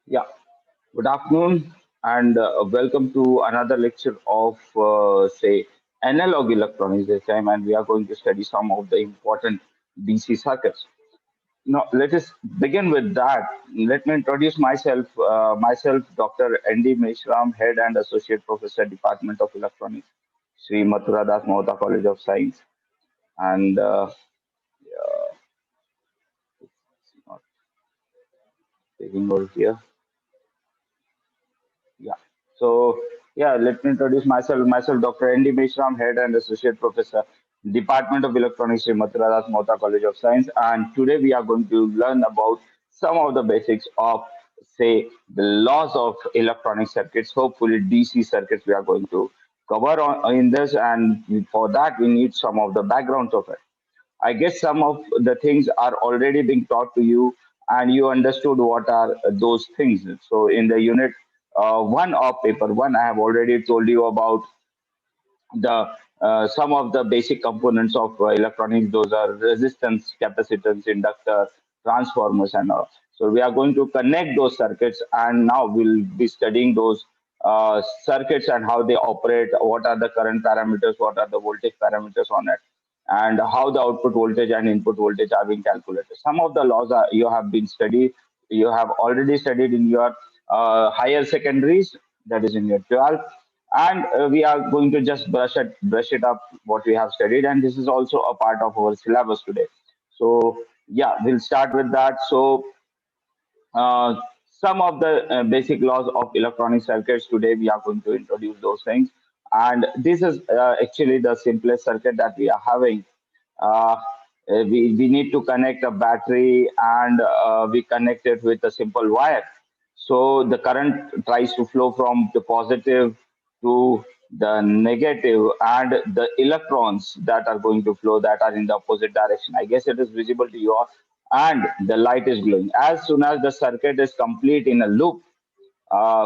Yeah, good afternoon and welcome to another lecture of, say, analog electronics this time, and we are going to study some of the important DC circuits. Now, let us begin with that. Let me introduce myself, Dr. N.D. Meshram, Head and Associate Professor, Department of Electronics, Sri Mathura Das Mohta College of Science, and not taking over here. Yeah. So, yeah, let me introduce myself. Myself, Dr. N.D. Meshram, Head and Associate Professor, Department of Electronics, Sri Mathura Das Mohta College of Science. And today we are going to learn about some of the basics of, say, the laws of electronic circuits. Hopefully, DC circuits we are going to cover in this. And for that, we need some of the backgrounds of it. I guess some of the things are already being taught to you, and you understood what are those things. So, in the unit one of paper one, I have already told you about the some of the basic components of electronics. Those are resistance, capacitance, inductor, transformers, and all. So we are going to connect those circuits, and now we'll be studying those circuits and how they operate. What are the current parameters? What are the voltage parameters on it? And how the output voltage and input voltage are being calculated. Some of the laws are you have been studied, you have already studied in your higher secondaries, that is in your 12th, and we are going to just brush it up what we have studied, and this is also a part of our syllabus today. So yeah, we'll start with that. So some of the basic laws of electronic circuits today we are going to introduce those things, and this is actually the simplest circuit that we are having. We need to connect a battery, and we connect it with a simple wire. So the current tries to flow from the positive to the negative, and the electrons that are going to flow that are in the opposite direction. I guess it is visible to you all, and the light is glowing. As soon as the circuit is complete in a loop,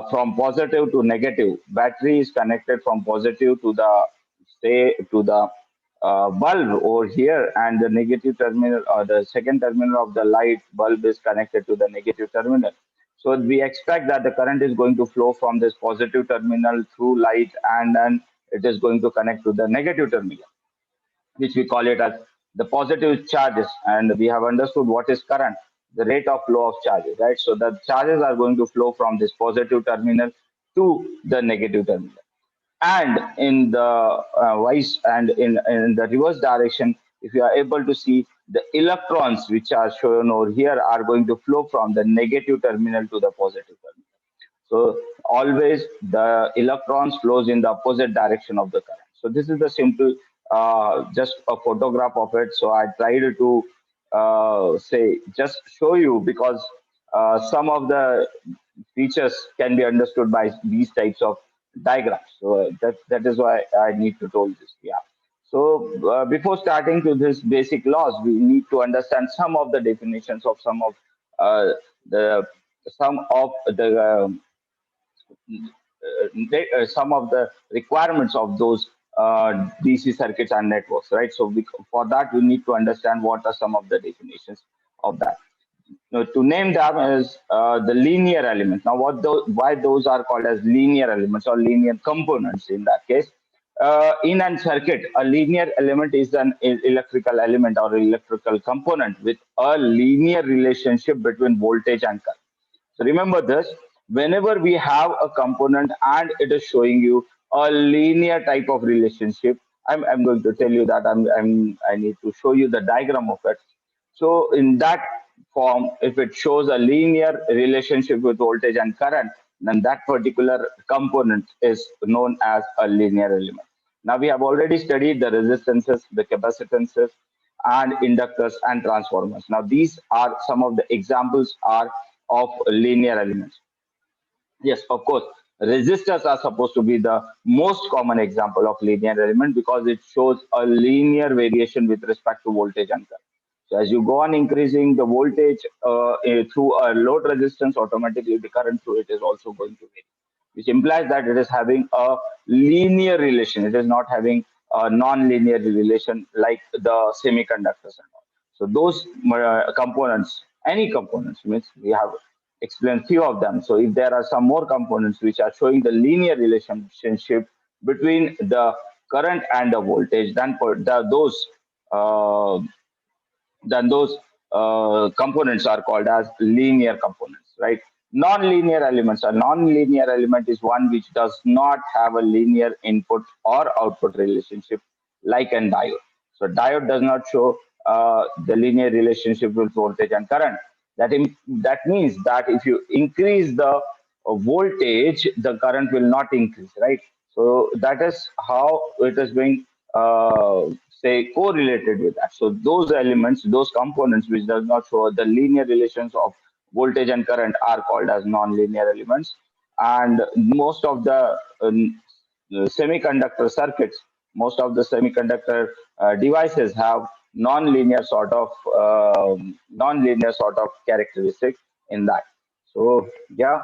from positive to negative, battery is connected from positive to the, say, to the bulb over here, and the negative terminal or the second terminal of the light bulb is connected to the negative terminal. So we expect that the current is going to flow from this positive terminal through light, and then it is going to connect to the negative terminal, which we call it as the positive charges. And we have understood what is current, the rate of flow of charges, right? So the charges are going to flow from this positive terminal to the negative terminal. And in the vice and in the reverse direction, if you are able to see, the electrons which are shown over here are going to flow from the negative terminal to the positive terminal. So always the electrons flows in the opposite direction of the current. So this is the simple, just a photograph of it. So I tried to say just show you, because some of the features can be understood by these types of diagrams. So that is why I need to told this. Yeah. So before starting to this basic laws, we need to understand some of the definitions of uh, the some of the some of the requirements of those DC circuits and networks, right? So for that, we need to understand what are some of the definitions of that. Now, to name them is the linear elements. Now, why those are called as linear elements or linear components in that case? In a circuit, a linear element is an electrical element or electrical component with a linear relationship between voltage and current. So remember this, whenever we have a component and it is showing you a linear type of relationship, I'm going to tell you that I need to show you the diagram of it. So in that form, if it shows a linear relationship with voltage and current, then that particular component is known as a linear element. Now we have already studied the resistances, the capacitances, and inductors and transformers. Now these are some of the examples are of linear elements. Yes, of course, resistors are supposed to be the most common example of linear element because it shows a linear variation with respect to voltage and current. So as you go on increasing the voltage through a load resistance, automatically the current through it is also going to vary, which implies that it is having a linear relation. It is not having a non-linear relation like the semiconductors and all. So those components, any components, means we have explain few of them. So if there are some more components which are showing the linear relationship between the current and the voltage, then uh, those components are called as linear components, right? Non-linear elements. A non-linear element is one which does not have a linear input or output relationship, like a diode. So diode does not show the linear relationship with voltage and current. That means that if you increase the voltage, the current will not increase, right? So that is how it is being say correlated with that. So those elements, those components which does not show the linear relations of voltage and current are called as non-linear elements. And most of the semiconductor circuits, most of the semiconductor devices have non-linear sort of characteristics in that. So yeah,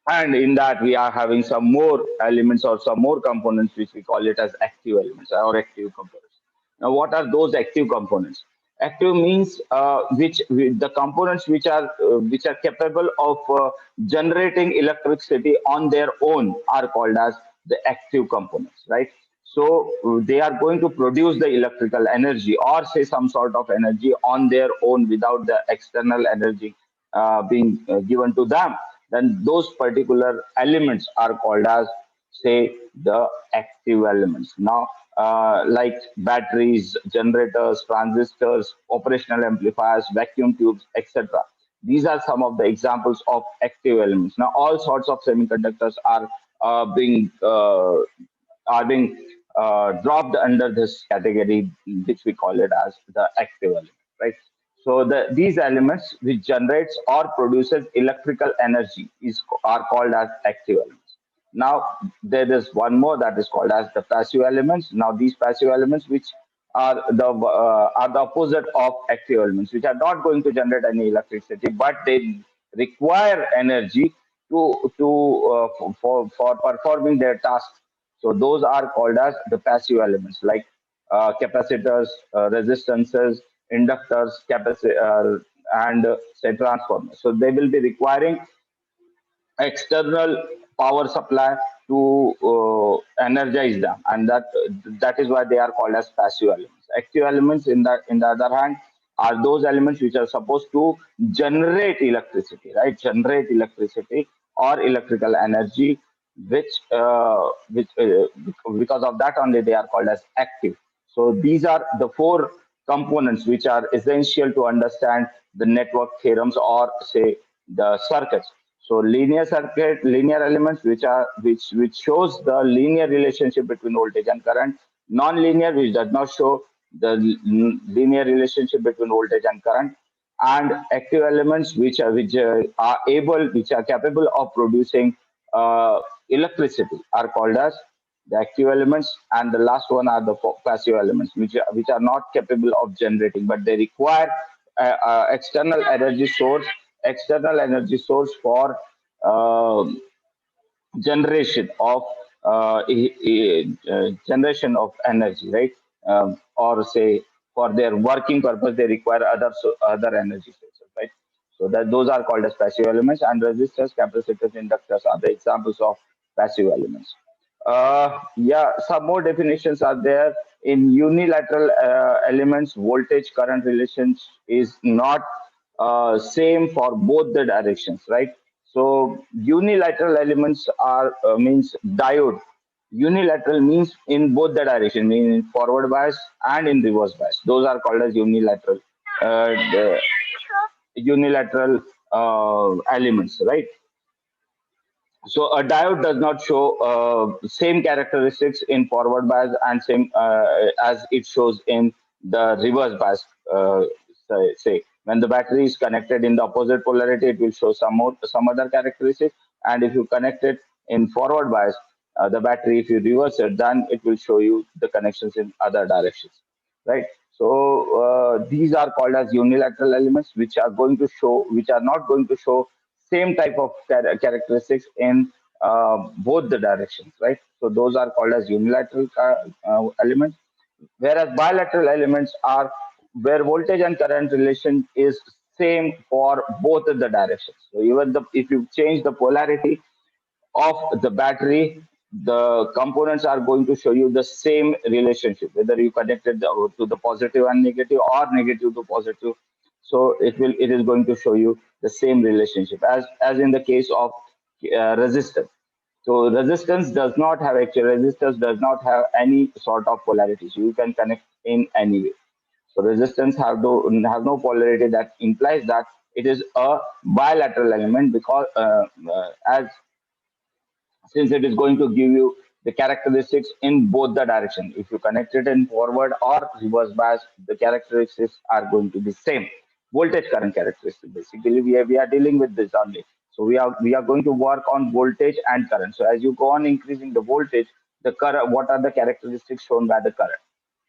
and in that we are having some more elements or some more components which we call it as active elements or active components. Now what are those active components? Active means the components which are capable of generating electricity on their own are called as the active components, right? So they are going to produce the electrical energy or say some sort of energy on their own without the external energy being given to them. Then those particular elements are called as say the active elements. Now like batteries, generators, transistors, operational amplifiers, vacuum tubes, etc. These are some of the examples of active elements. Now all sorts of semiconductors are being dropped under this category, which we call it as the active element, right? So these elements which generates or produces electrical energy are called as active elements. Now there is one more that is called as the passive elements. Now these passive elements, which are the opposite of active elements, which are not going to generate any electricity, but they require energy for performing their tasks. So those are called as the passive elements, like capacitors, resistances, inductors, and say transformers. So they will be requiring external power supply to energize them, and that is why they are called as passive elements. Active elements, in the other hand, are those elements which are supposed to generate electricity, right? Generate electricity or electrical energy, which because of that only they are called as active. So these are the four components which are essential to understand the network theorems or say the circuits. So linear circuit, linear elements which shows the linear relationship between voltage and current. Non-linear, which does not show the linear relationship between voltage and current. And active elements which are capable of producing electricity are called as the active elements. And the last one are the passive elements, which are not capable of generating, but they require external energy source for uh, generation of energy, right? Or say for their working purpose, they require other energy sources, right? So that those are called as passive elements, and resistors, capacitors, inductors are the examples of passive elements. Yeah, some more definitions are there. In unilateral elements, voltage current relations is not same for both the directions, right? So unilateral elements are means diode. Unilateral means in both the direction, meaning in forward bias and in reverse bias. Those are called as the unilateral elements, right? So a diode does not show same characteristics in forward bias and same as it shows in the reverse bias. Say when the battery is connected in the opposite polarity, it will show some other characteristics, and if you connect it in forward bias, the battery, if you reverse it, then it will show you the connections in other directions, right? So these are called as unilateral elements, which are not going to show same type of characteristics in both the directions, right? So those are called as unilateral elements, whereas bilateral elements are where voltage and current relation is same for both of the directions. So even if you change the polarity of the battery, the components are going to show you the same relationship, whether you connected to the positive and negative or negative to positive. So it is going to show you the same relationship as in the case of resistance. So resistance does not have actual resistance does not have any sort of polarity. So you can connect in any way. So resistance have no polarity. That implies that it is a bilateral element because as since it is going to give you the characteristics in both the direction. If you connect it in forward or reverse bias, the characteristics are going to be same. Voltage current characteristics. Basically, we are dealing with this only. So we are going to work on voltage and current. So as you go on increasing the voltage, the current, what are the characteristics shown by the current?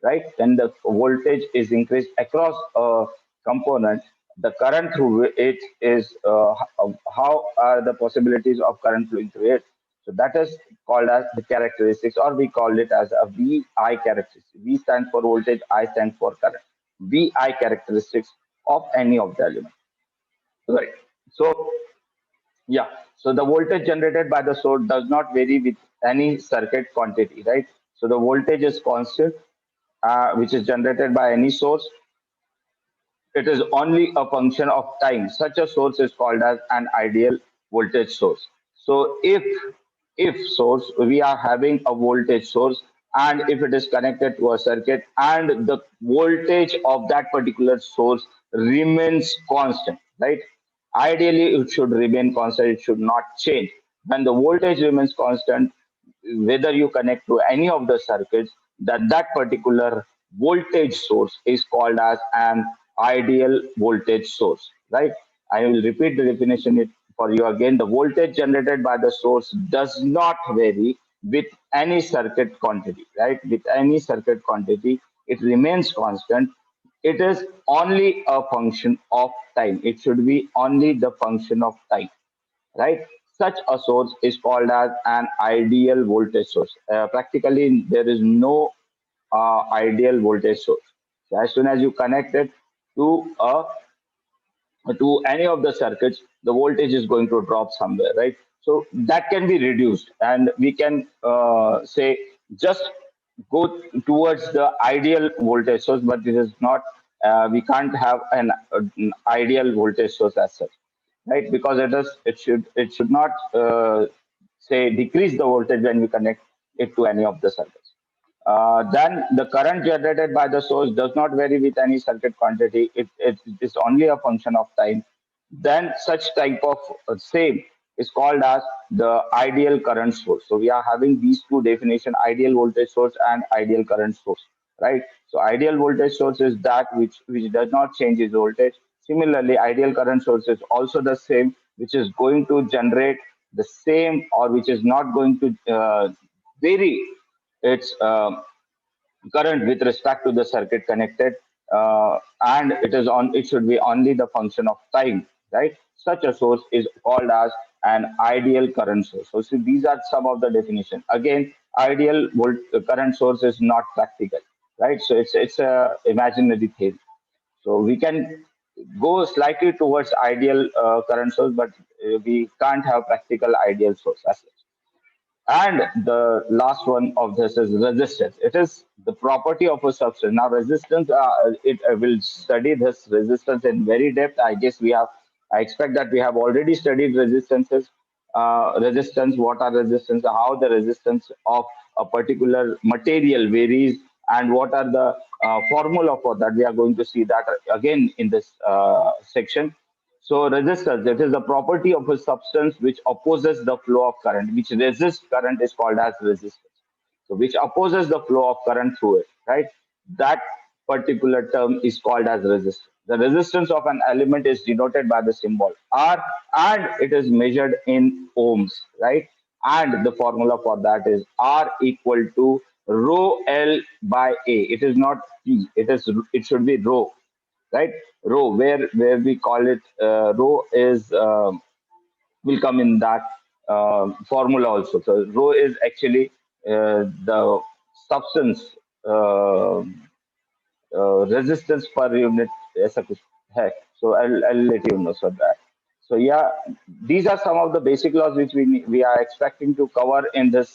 Right? When the voltage is increased across a component, the current through it is how are the possibilities of current flowing through it. So that is called as the characteristics, or we call it as a VI characteristic. V stands for voltage, I stands for current. VI characteristics of any of the elements. Right. So yeah. So the voltage generated by the source does not vary with any circuit quantity, right? So the voltage is constant, which is generated by any source. It is only a function of time. Such a source is called as an ideal voltage source. So if source we are having a voltage source, and if it is connected to a circuit and the voltage of that particular source remains constant, right? Ideally it should remain constant, it should not change. When the voltage remains constant, whether you connect to any of the circuits, that particular voltage source is called as an ideal voltage source, right? I will repeat the definition for you again. The voltage generated by the source does not vary with any circuit quantity, right? With any circuit quantity, it remains constant. It is only a function of time. It should be only the function of time, right? Such a source is called as an ideal voltage source. Practically, there is no ideal voltage source. So as soon as you connect it to any of the circuits, the voltage is going to drop somewhere, right? So that can be reduced, and we can say just go towards the ideal voltage source, but this is not. We can't have an ideal voltage source as such, right? Because it should not say decrease the voltage when we connect it to any of the circuits. Then the current generated by the source does not vary with any circuit quantity. It is only a function of time. Then such type of same is called as the ideal current source. So we are having these two definition: ideal voltage source and ideal current source, right? So ideal voltage source is that which does not change its voltage. Similarly, ideal current source is also the same, which is going to generate the same, or which is not going to vary its current with respect to the circuit connected, and it should be only the function of time, right? Such a source is called as an ideal current source. So see, these are some of the definition. Again, ideal current source is not practical, right? So it's a imaginary thing. So we can go slightly towards ideal current source, but we can't have practical ideal source as such. And the last one of this is resistance. It is the property of a substance. Now, resistance, it will study this resistance in very depth. I guess I expect that we have already studied resistances, resistance, what are resistance, how the resistance of a particular material varies, and what are the formula for that. We are going to see that again in this section. So resistance, it is the property of a substance which opposes the flow of current, which resists current is called as resistance. So which opposes the flow of current through it, right? That particular term is called as resistance. The resistance of an element is denoted by the symbol R, and it is measured in ohms, right? And the formula for that is R equal to rho L by A. It is not P. It should be rho, right? Rho, where we call it rho is will come in that formula also. So rho is actually the substance resistance per unit SI. Heck, so I'll let you know so that. So yeah, these are some of the basic laws which we are expecting to cover in the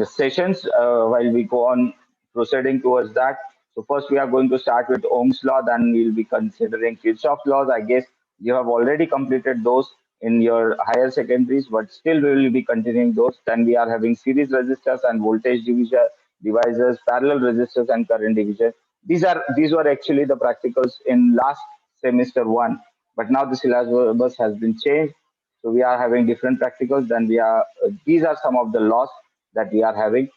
sessions while we go on proceeding towards that. So first we are going to start with Ohm's law, then we'll be considering Kirchhoff's laws. I guess you have already completed those in your higher secondaries, but still we will be continuing those. Then we are having series resistors and voltage division devices, parallel resistors and current division. These were actually the practicals in last semester one, but now the syllabus has been changed. So we are having different practicals. Then we are these are some of the laws that we are having.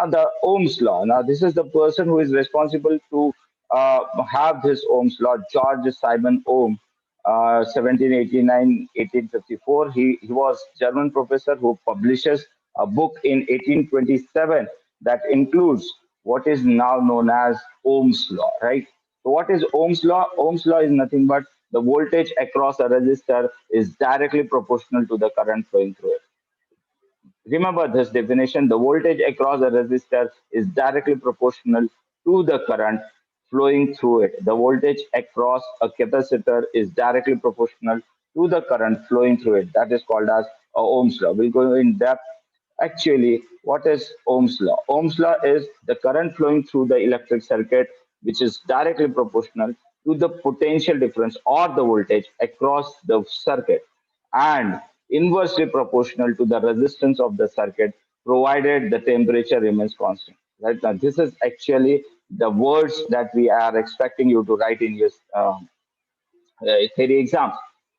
The Ohm's law. Now this is the person who is responsible to have this Ohm's law, George Simon Ohm. 1789 1854. He was German professor who publishes a book in 1827 that includes what is now known as Ohm's law, right? So what is Ohm's law? Ohm's law is nothing but the voltage across a resistor is directly proportional to the current flowing through it. Remember this definition: the voltage across a resistor is directly proportional to the current flowing through it. The voltage across a capacitor is directly proportional to the current flowing through it. That is called as Ohm's law. We'll go in depth. Actually, what is Ohm's law? Ohm's law is the current flowing through the electric circuit, which is directly proportional to the potential difference or the voltage across the circuit, and inversely proportional to the resistance of the circuit, provided the temperature remains constant. Right now, this is actually the words that we are expecting you to write in your theory exams.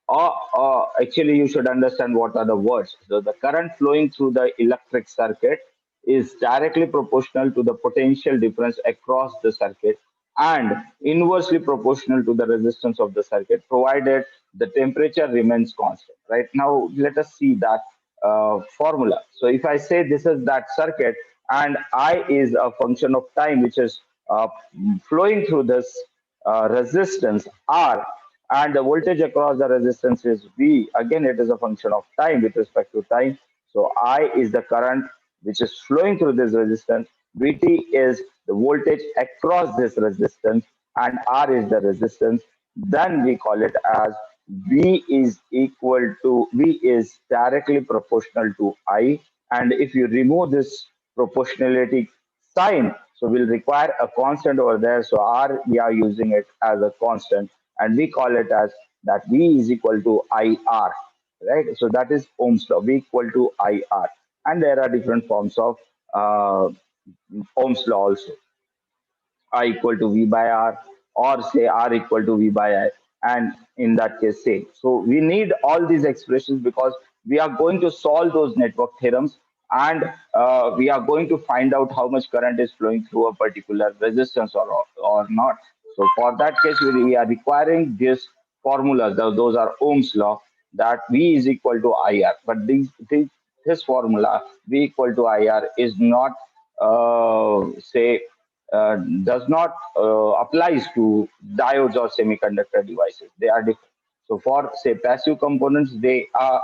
Or actually, you should understand what are the words. So the current flowing through the electric circuit is directly proportional to the potential difference across the circuit and inversely proportional to the resistance of the circuit, provided the temperature remains constant. Right now, let us see that formula. So if I say this is that circuit and I is a function of time which is flowing through this resistance R, and the voltage across the resistance is V. Again, it is a function of time with respect to time. So I is the current which is flowing through this resistance. Vt is the voltage across this resistance, and R is the resistance. Then we call it as V is directly proportional to I. And if you remove this proportionality sign, so we'll require a constant over there. So R, we are using it as a constant, and we call it as that V is equal to IR, right? So that is Ohm's law, V equal to IR. And there are different forms of Ohm's law also. I equal to V by R, or say R equal to V by I, and in that case, same. So we need all these expressions because we are going to solve those network theorems, and we are going to find out how much current is flowing through a particular resistance or not. So for that case, we are requiring this formulas. Those are Ohm's law, that V is equal to IR. But this formula, V equal to IR, is not say does not applies to diodes or semiconductor devices. They are different. So for say passive components, they are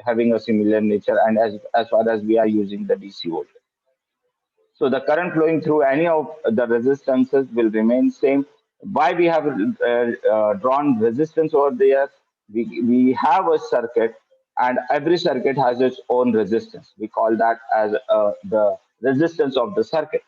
having a similar nature, and as far as we are using the DC voltage. So the current flowing through any of the resistances will remain same. Why we have drawn resistance over there? We have a circuit, and every circuit has its own resistance. We call that as the resistance of the circuit.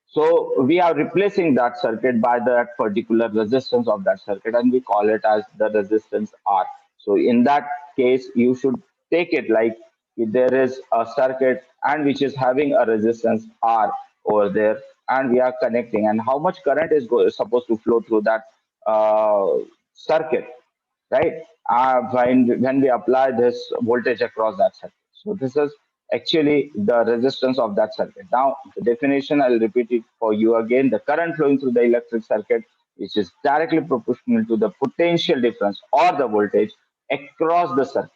So we are replacing that circuit by that particular resistance of that circuit, and we call it as the resistance R. So in that case, you should take it like if there is a circuit and which is having a resistance R over there, and we are connecting, and how much current is supposed to flow through that circuit, right? When we apply this voltage across that circuit. So this is actually the resistance of that circuit. Now, the definition, I'll repeat it for you again. The current flowing through the electric circuit, which is directly proportional to the potential difference or the voltage across the circuit,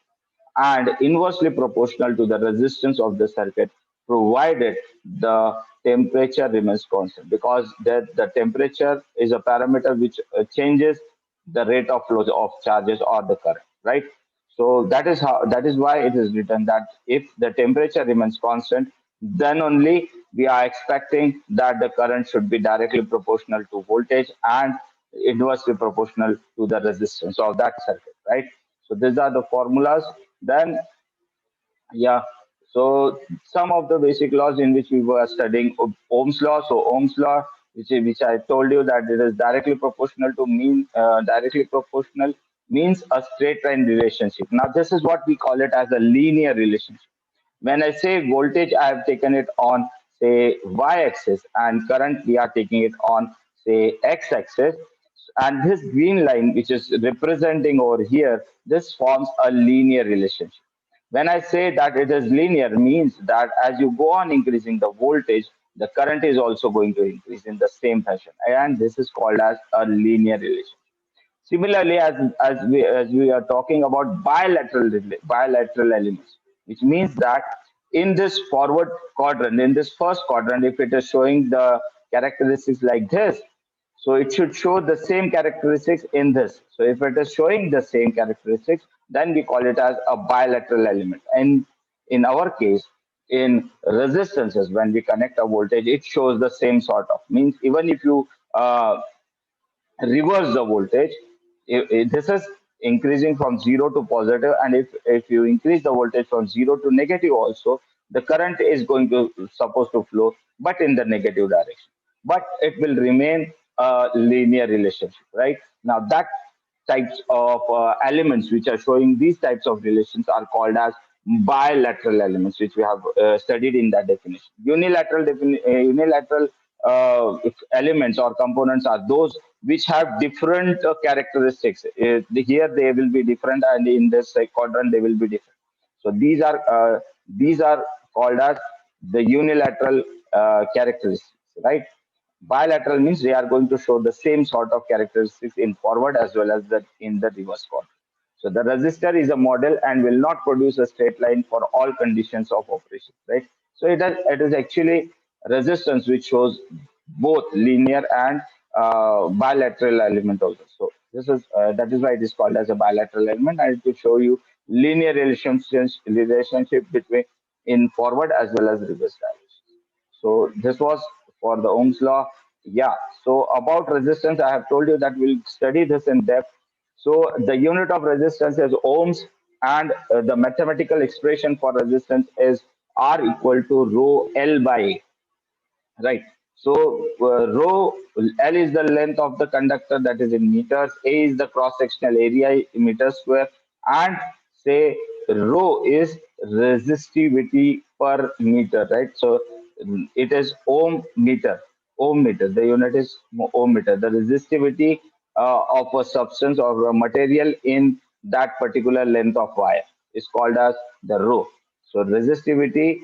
and inversely proportional to the resistance of the circuit, provided the temperature remains constant, because the temperature is a parameter which changes the rate of flow of charges or the current, right? So that is why it is written that if the temperature remains constant, then only we are expecting that the current should be directly proportional to voltage and inversely proportional to the resistance of that circuit, right? So these are the formulas. Then, yeah. So some of the basic laws in which we were studying Ohm's law. So Ohm's law, which I told you that it is directly proportional to mean directly proportional means a straight line relationship. Now this is what we call it as a linear relationship. When I say voltage, I have taken it on say y-axis, and current we are taking it on say x-axis. And this green line, which is representing over here, this forms a linear relationship. When I say that it is linear, means that as you go on increasing the voltage, the current is also going to increase in the same fashion, and this is called as a linear relationship. Similarly, as we are talking about bilateral elements, which means that in this forward quadrant, in this first quadrant, if it is showing the characteristics like this, so it should show the same characteristics in this. So if it is showing the same characteristics, then we call it as a bilateral element. And in our case, in resistances, when we connect a voltage, it shows the same sort of means. Even if you reverse the voltage, this is increasing from zero to positive, and if you increase the voltage from zero to negative also, the current is going to supposed to flow but in the negative direction, but it will remain a linear relationship, right? Now that types of elements which are showing these types of relations are called as bilateral elements, which we have studied in that definition. Unilateral elements or components are those which have different characteristics. Here they will be different, and in this quadrant they will be different. So these are called as the unilateral characteristics, right? Bilateral means they are going to show the same sort of characteristics in forward as well as in the reverse quadrant. So the resistor is a model and will not produce a straight line for all conditions of operation, right? So it is actually resistance which shows both linear and bilateral element also. So this is that is why it is called as a bilateral element, and to show you linear relationship between in forward as well as reverse direction. So this was for the Ohm's law. Yeah. So about resistance, I have told you that we'll study this in depth. So the unit of resistance is ohms, and the mathematical expression for resistance is R equal to rho L by A. Right. So rho L is the length of the conductor, that is in meters. A is the cross sectional area in meters square, and say rho is resistivity per meter. Right. So it is ohm meter. Ohm meter. The unit is ohm meter. The resistivity of a substance or a material in that particular length of wire is called as the rho. So resistivity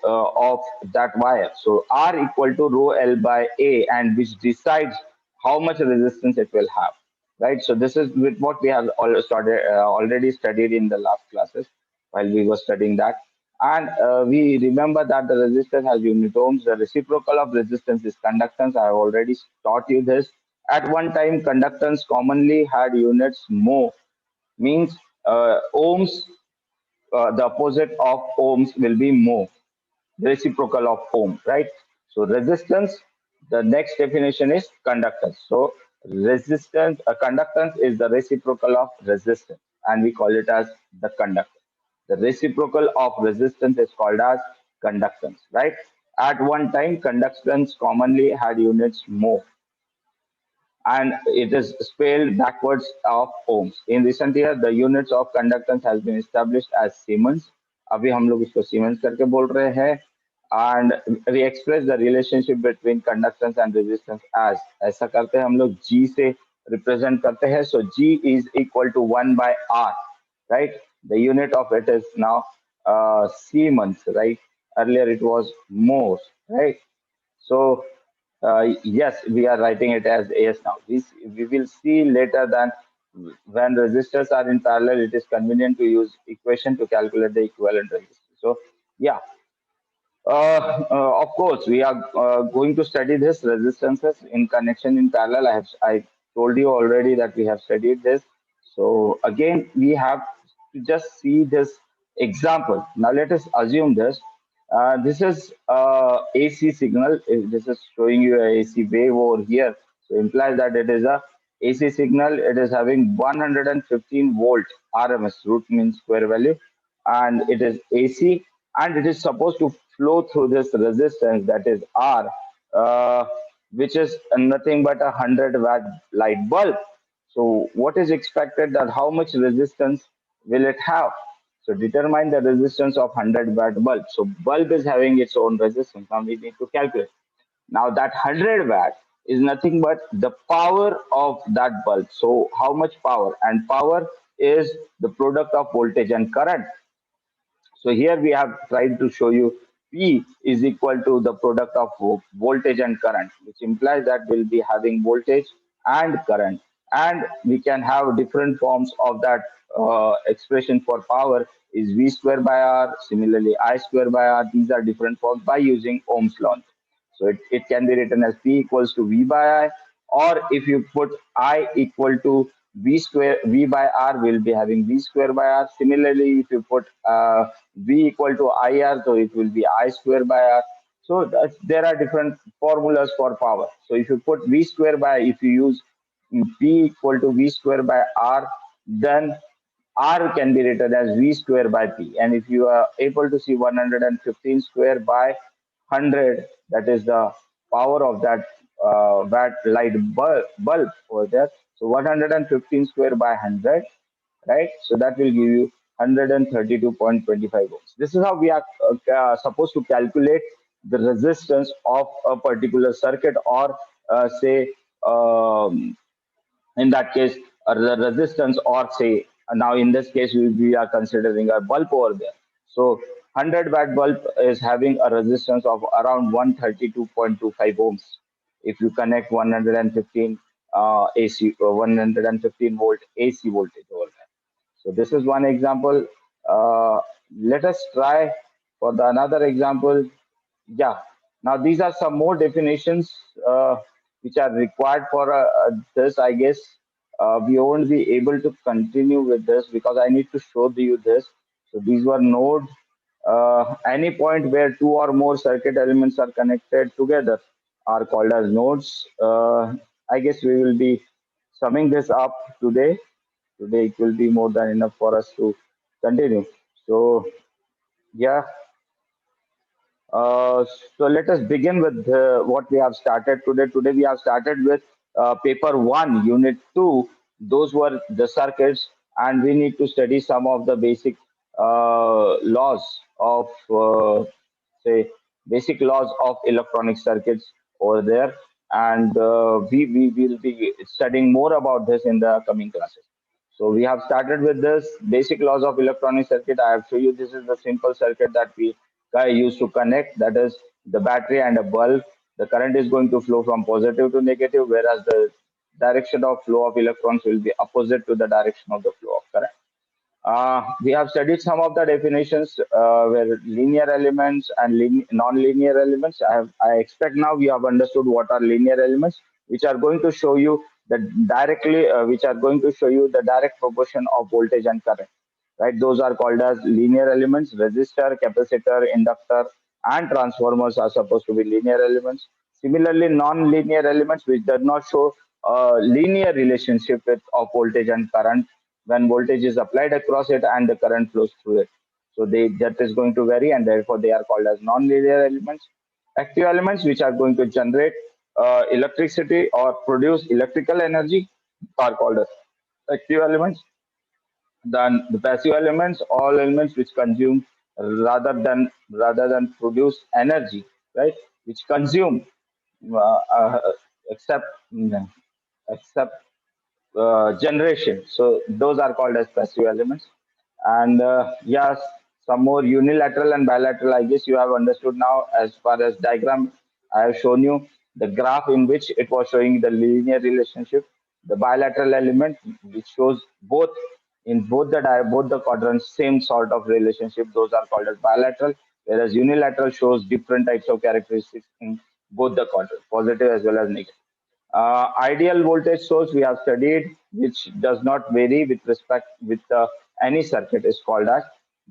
of that wire. So R equal to rho L by A, and which decides how much resistance it will have. Right. So this is with what we have already studied in the last classes while we were studying that. And we remember that the resistance has unit ohms. The reciprocal of resistance is conductance. I have already taught you this. At one time, conductance commonly had units mho, means ohms, the opposite of ohms will be mho, reciprocal of ohm, right? So resistance, the next definition is conductance. So resistance, conductance is the reciprocal of resistance, and we call it as the conductance. The reciprocal of resistance is called as conductance, right? At one time, conductance commonly had units mho, and it is spelled backwards of ohms. In recent years, the units of conductance has been established as Siemens. अभी हम लोग इसको Siemens करके बोल रहे हैं. And we express the relationship between conductance and resistance as, ऐसा करते हैं हम लोग G से represent करते हैं. So G is equal to 1 by R, right? The unit of it is now Siemens, right? Earlier it was Morse, right? So, yes, we are writing it as AS now. We will see later that when resistors are in parallel, it is convenient to use equation to calculate the equivalent resistance. So, yeah, of course, we are going to study this resistances in connection in parallel. I told you already that we have studied this. So again, we have to just see this example. Now let us assume this. This is AC signal. This is showing you a AC wave over here. So implies that it is a AC signal. It is having 115 volt RMS, root means square value, and it is AC, and it is supposed to flow through this resistance, that is R, uh, which is nothing but a 100-watt light bulb. So what is expected, that how much resistance will it have? So determine the resistance of 100-watt bulb. So bulb is having its own resistance. Now we need to calculate. Now that 100 watt is nothing but the power of that bulb. So how much power? And power is the product of voltage and current. So here we have tried to show you P is equal to the product of voltage and current, which implies that we'll be having voltage and current. And we can have different forms of that expression for power is V square by R, similarly I square by R. These are different forms by using Ohm's law. So it can be written as P equals to V by I, or if you put I equal to V square, V by R will be having V square by R. Similarly, if you put V equal to IR, so it will be I square by R. So there are different formulas for power. So if you put V square by, if you use P equal to V square by R, then R can be written as V square by P. And if you are able to see 115 square by 100, that is the power of that watt light bulb over there. So 115 square by 100, right? So that will give you 132.25 volts. This is how we are supposed to calculate the resistance of a particular circuit, or say in that case the resistance, or say now in this case we are considering a bulb over there. So 100-watt bulb is having a resistance of around 132.25 ohms. If you connect 115 AC 115 volt AC voltage over there. So this is one example. Let us try for the another example. Yeah. Now these are some more definitions which are required for this. I guess we won't be able to continue with this because I need to show you this. So these were nodes. Any point where two or more circuit elements are connected together are called as nodes. I guess we will be summing this up today. Today it will be more than enough for us to continue. So yeah, uh, so let us begin with what we have started today. Today we have started with paper one, unit two. Those were the circuits, and we need to study some of the basic laws of, say, basic laws of electronic circuits over there. And we will be studying more about this in the coming classes. So we have started with this basic laws of electronic circuit. I have shown you this is the simple circuit that we used to connect. That is the battery and a bulb. The current is going to flow from positive to negative, whereas the direction of flow of electrons will be opposite to the direction of the flow of current. We have studied some of the definitions where linear elements and non-linear elements. I expect now we have understood what are linear elements, which are going to show you which are going to show you the direct proportion of voltage and current. Right? Those are called as linear elements. Resistor, capacitor, inductor, and transformers are supposed to be linear elements. Similarly, non-linear elements which does not show a linear relationship with of voltage and current when voltage is applied across it and the current flows through it. So that is going to vary, and therefore they are called as non-linear elements. Active elements which are going to generate electricity or produce electrical energy are called as active elements. Then the passive elements, all elements which consume rather than produce energy, right? Which consume, uh, uh, except except generation. So those are called as passive elements. And yes, some more unilateral and bilateral. I guess you have understood now. As far as diagram, I have shown you the graph in which it was showing the linear relationship. The bilateral element, which shows both in both the quadrants, same sort of relationship. Those are called as bilateral. Whereas unilateral shows different types of characteristics in both the quadrants, positive as well as negative. Ideal voltage source we have studied, which does not vary with respect with any circuit, is called as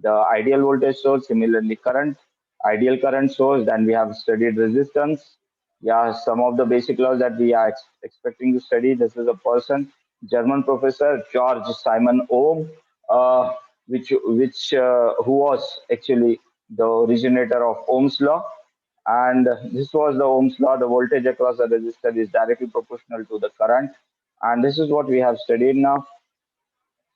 the ideal voltage source. Similarly, current. ideal current source. Then we have studied resistance. Yeah, some of the basic laws that we are expecting to study. This is a person, German professor George Simon Ohm, which who was actually the originator of Ohm's law. And this was the Ohm's law. The voltage across a resistor is directly proportional to the current. And this is what we have studied now,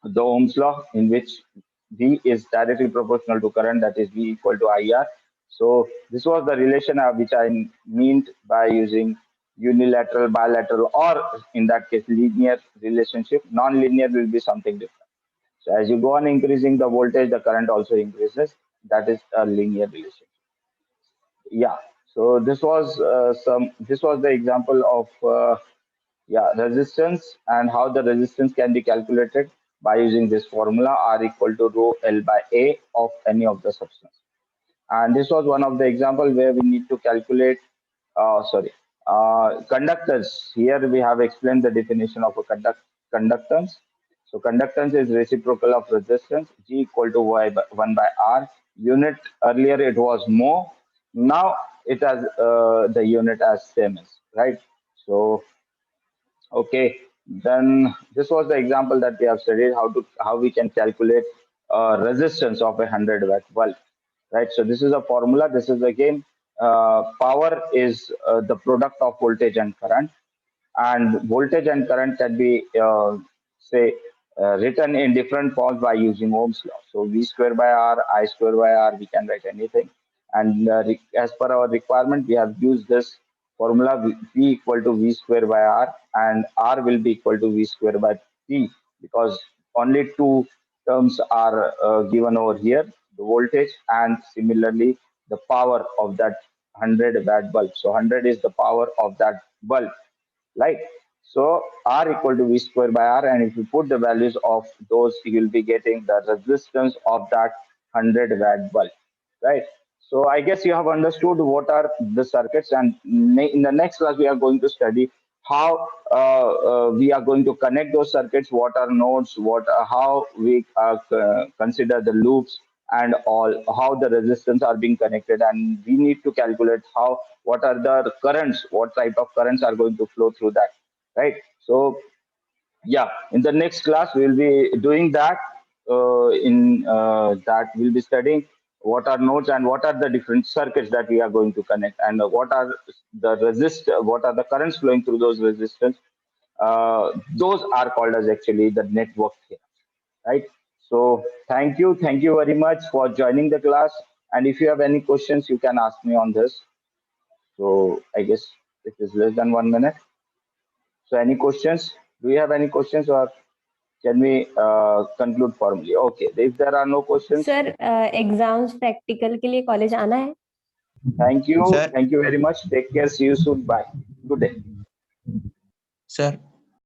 the Ohm's law, in which V is directly proportional to current, that is V equal to IR. So this was the relation which I meant by using unilateral, bilateral, or in that case, linear relationship. Non-linear will be something different. So as you go on increasing the voltage, the current also increases. That is a linear relationship. Yeah. So this was the example of resistance, and how the resistance can be calculated by using this formula, R equal to rho L by A of any of the substance. And this was one of the example where we need to calculate, conductance. Here we have explained the definition of a conductance. So conductance is reciprocal of resistance, G equal to Y by 1 by R. Unit, earlier it was mho, now it has the unit as same as, right? So okay, then this was the example that we have studied, how we can calculate resistance of a 100-watt bulb, right? So this is a formula. This is again, power is the product of voltage and current, and voltage and current can be say written in different forms by using Ohm's law. So V square by R, I square by R, we can write anything. And as per our requirement, we have used this formula, V equal to V square by R, and R will be equal to V square by T, because only two terms are given over here, the voltage and similarly the power of that 100-watt bulb. So 100 is the power of that bulb, right? So R equal to V square by R, and if you put the values of those, you will be getting the resistance of that 100-watt bulb, right? So I guess you have understood what are the circuits, and in the next class we are going to study how we are going to connect those circuits, what are nodes, how we consider the loops, and all, how the resistance are being connected, and we need to calculate what are the currents, what type of currents are going to flow through that, right? So yeah, in the next class we will be doing that. In that we'll be studying what are nodes and what are the different circuits that we are going to connect, and what are the currents flowing through those resistors. Those are called as actually the network here, right? So thank you very much for joining the class. And if you have any questions, you can ask me on this. So I guess it is less than 1 minute. So any questions? Do you have any questions, or can we conclude formally? Okay. If there are no questions, sir exams practical के लिए college आना है thank you. Sir, Thank you very much. Take care. See you soon. Bye. Good day. sir.